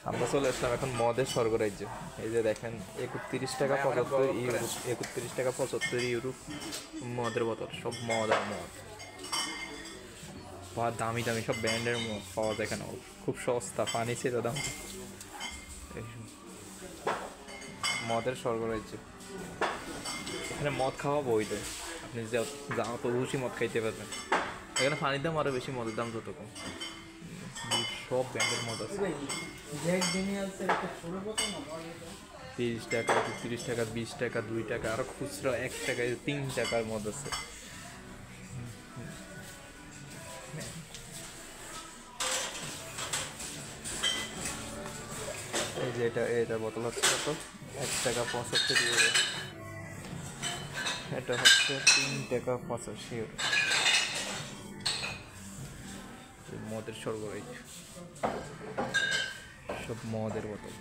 আমরা চলে আসলাম এখন মদের স্বর্গরাজ্য। এই যে দেখেন 31 টাকা 75 ইউরো মদের বোতল, সব মদ আর মদ। বা দামি দামি সব ব্র্যান্ডের মদ পাওয়া যায় এখানে, খুব সস্তা, পানি ছিল দাম। মদের স্বর্গরাজ্য, এখানে মদ খাওয়া বৈধ, আপনি যা তো খুশি মদ খাইতে পারবেন। এখানে পানির দাম আরও বেশি, মদের দাম যত কম। সব ব্র্যান্ডের মদ আছে, 30 টাকা 30 টাকা 20 টাকা 2 টাকা, আরও খুচরা 1 টাকায় 3 টাকার মদ আছে। এই যে এটা বোতল হচ্ছে কত, 1 টাকা 75 ইউরো। এটা হচ্ছে 3 টাকা 85 ইউরো। মদের স্বর্গরাজ্য, সব মদের বোতল।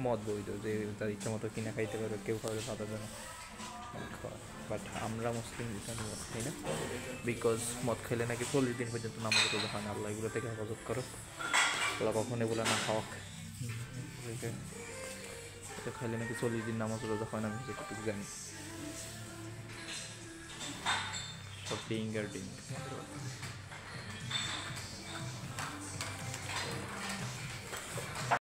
মদ বৈধ, যে তার ইচ্ছা মতো কিনে খাইতে পারবে, কেউ খাবে বাধা দেয় না। বাট আমরা মুসলিম এখানে মদ খাই না, বিকজ মদ খাইলে নাকি 40 দিন পর্যন্ত নামাজ রোজা হয় না। আল্লাহ এগুলো থেকে হেফাজত করো, আল্লাহ কখনো বলে না খাওয়াক। এটা খাইলে নাকি 40 দিন নামাজ রোজা হয় না, আমি যেটুকু জানি। সব ডিং আর ডিং।